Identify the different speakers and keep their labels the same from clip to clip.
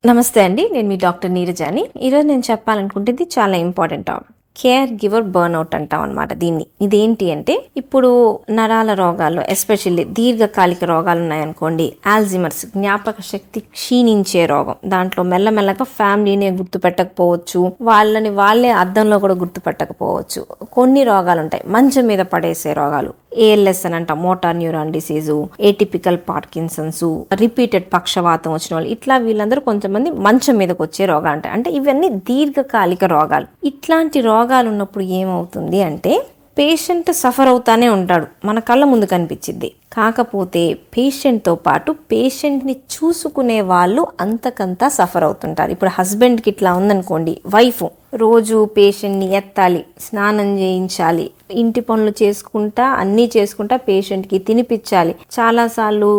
Speaker 1: నమస్తే అండి. నేను మీ డాక్టర్ నీరజాని. ఈరోజు నేను చెప్పాలనుకుంటేది చాలా important topic. Care giver burnout అంటాం అనమాట దీన్ని. ఇదేంటి అంటే ఇప్పుడు నరాల రోగాల్లో ఎస్పెషల్లీ దీర్ఘకాలిక రోగాలు ఉన్నాయనుకోండి, ఆల్జిమర్స్ జ్ఞాపక శక్తి క్షీణించే రోగం. దాంట్లో మెల్లమెల్లగా ఫ్యామిలీనే గుర్తుపెట్టకపోవచ్చు, వాళ్ళని వాళ్ళే అద్దంలో కూడా గుర్తుపెట్టకపోవచ్చు. కొన్ని రోగాలు ఉంటాయి మంచం మీద పడేసే రోగాలు, ALS అని అంటాం, motor neuron disease, atypical Parkinson's, repeated పక్షవాతం వచ్చిన వాళ్ళు, ఇట్లా వీళ్ళందరూ కొంతమంది మంచం మీదకి వచ్చే రోగాలు ఉంటాయి. అంటే ఇవన్నీ దీర్ఘకాలిక రోగాలు. ఇట్లాంటి రోగాలు ఉన్నప్పుడు ఏమవుతుంది అంటే పేషెంట్ సఫర్ అవుతానే ఉంటాడు, మన కళ్ళ ముందు కనిపించింది. కాకపోతే పేషెంట్తో పాటు పేషెంట్ని చూసుకునే వాళ్ళు అంతకంతా సఫర్ అవుతుంటారు. ఇప్పుడు హస్బెండ్కి ఇట్లా ఉందనుకోండి, వైఫ్ రోజు పేషెంట్ని ఎత్తాలి, స్నానం చేయించాలి, ఇంటి పనులు చేసుకుంటా అన్నీ చేసుకుంటా పేషెంట్కి తినిపించాలి. చాలాసార్లు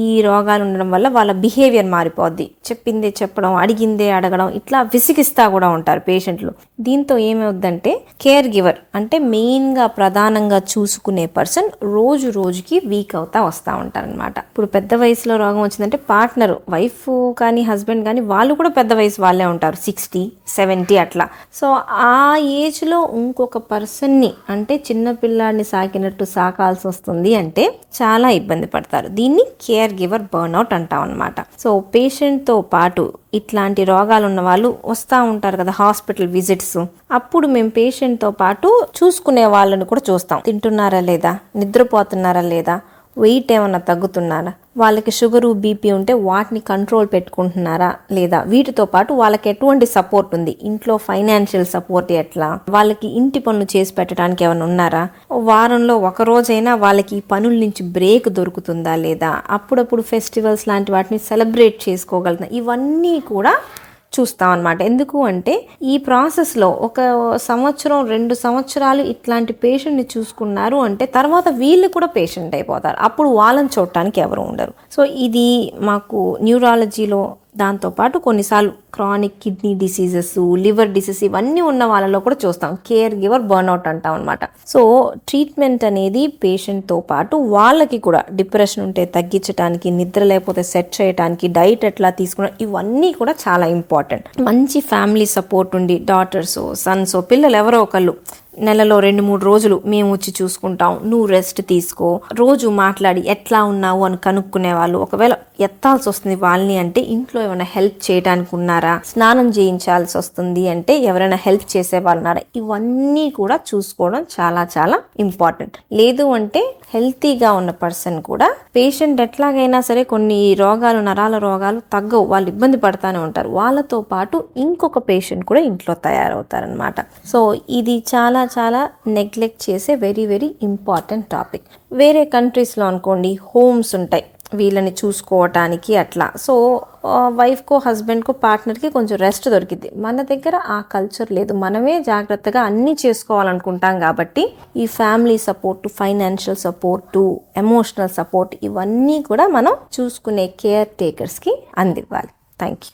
Speaker 1: ఈ రోగాలు ఉండడం వల్ల వాళ్ళ బిహేవియర్ మారిపోద్ది. చెప్పిందే చెప్పడం, అడిగిందే అడగడం, ఇట్లా విసిగిస్తా కూడా ఉంటారు పేషెంట్లు. దీంతో ఏమవుద్దంటే కేర్ గివర్ అంటే మెయిన్గా ప్రధానంగా చూసుకునే పర్సన్ రోజు రోజుకి వీక్ అవుతా వస్తూ ఉంటారనమాట. ఇప్పుడు పెద్ద వయసులో రోగం వచ్చిందంటే పార్ట్నర్, వైఫ్ కానీ హస్బెండ్ కానీ వాళ్ళు కూడా పెద్ద వయసు వాళ్ళే ఉంటారు, 60, 70 అట్లా. సో ఆ ఏజ్లో ఇంకొక పర్సన్ని అంటే చిన్న పిల్లాడిని సాకినట్టు సాకాల్సి వస్తుంది అంటే చాలా ఇబ్బంది పడతారు. దీన్ని కేర్ గివర్ బర్న్అవుట్ అంటాం అనమాట. సో పేషెంట్తో పాటు ఇట్లాంటి రోగాలు ఉన్న వాళ్ళు వస్తూ ఉంటారు కదా హాస్పిటల్ విజిట్స్. అప్పుడు మేము పేషెంట్తో పాటు చూసుకునే వాళ్ళని కూడా చూస్తాం. తింటున్నారా లేదా, నిద్రపోతున్నారా లేదా, వెయిట్ ఏమన్నా తగ్గుతున్నారా, వాళ్ళకి షుగరు బీపీ ఉంటే వాటిని కంట్రోల్ పెట్టుకుంటున్నారా లేదా, వీటితో పాటు వాళ్ళకి ఎటువంటి సపోర్ట్ ఉంది, ఇంట్లో ఫైనాన్షియల్ సపోర్ట్ ఎట్లా, వాళ్ళకి ఇంటి పనులు చేసి పెట్టడానికి ఏమైనా ఉన్నారా, వారంలో ఒక రోజైనా వాళ్ళకి ఈ పనుల నుంచి బ్రేక్ దొరుకుతుందా లేదా, అప్పుడప్పుడు ఫెస్టివల్స్ లాంటి వాటిని సెలబ్రేట్ చేసుకోగలుగుతున్నా, ఇవన్నీ కూడా చూస్తాం అనమాట. ఎందుకు అంటే ఈ ప్రాసెస్లో 1 సంవత్సరం 2 సంవత్సరాలు ఇట్లాంటి పేషెంట్ని చూసుకున్నారు అంటే తర్వాత వీళ్ళు కూడా పేషెంట్ అయిపోతారు. అప్పుడు వాళ్ళని చూడటానికి ఎవరు ఉండరు. సో ఇది మాకు న్యూరాలజీలో, దాంతోపాటు కొన్నిసార్లు chronic kidney diseases, liver disease ఇవన్నీ ఉన్న వాళ్ళలో కూడా చూస్తాం. కేర్ గివర్ బర్న్అవుట్ అంటాం అనమాట. సో ట్రీట్మెంట్ అనేది పేషెంట్తో పాటు వాళ్ళకి కూడా డిప్రెషన్ ఉంటే తగ్గించడానికి, నిద్ర లేకపోతే సెట్ చేయడానికి, డైట్ ఎట్లా తీసుకున్నా, ఇవన్నీ కూడా చాలా ఇంపార్టెంట్. మంచి ఫ్యామిలీ సపోర్ట్ ఉండి డాటర్స్, సన్స్, పిల్లలు ఎవరో ఒకళ్ళు నెలలో 2-3 రోజులు మేము వచ్చి చూసుకుంటాం, నువ్వు రెస్ట్ తీసుకో, రోజు మాట్లాడి ఎట్లా ఉన్నావు అని కనుక్కునే వాళ్ళు, ఒకవేళ ఎత్తాల్సి వస్తుంది వాళ్ళని అంటే ఇంట్లో ఏమైనా హెల్ప్ చేయడానికి ఉన్నారా, స్నానం చేయించాల్సి వస్తుంది అంటే ఎవరైనా హెల్ప్ చేసే వాళ్ళు ఉన్నారా, ఇవన్నీ కూడా చూసుకోవడం చాలా చాలా ఇంపార్టెంట్. లేదు అంటే హెల్తీగా ఉన్న పర్సన్ కూడా పేషెంట్ ఎట్లాగైనా సరే కొన్ని రోగాలు, నరాల రోగాలు తగ్గవు, వాళ్ళు ఇబ్బంది పడతానే ఉంటారు, వాళ్ళతో పాటు ఇంకొక పేషెంట్ కూడా ఇంట్లో తయారవుతారనమాట. సో ఇది చాలా చాలా నెగ్లెక్ట్ చేసే వెరీ వెరీ ఇంపార్టెంట్ టాపిక్. వేరే కంట్రీస్లో అనుకోండి హోమ్స్ ఉంటాయి వీళ్ళని చూసుకోవటానికి అట్లా. సో వైఫ్కో హస్బెండ్కో పార్ట్నర్కి కొంచెం రెస్ట్ దొరికింది. మన దగ్గర ఆ కల్చర్ లేదు, మనమే జాగ్రత్తగా అన్నీ చేసుకోవాలనుకుంటాం. కాబట్టి ఈ family support, financial support, emotional support ఇవన్నీ కూడా మనం చూసుకునే కేర్ టేకర్స్కి అందివ్వాలి. Thank you.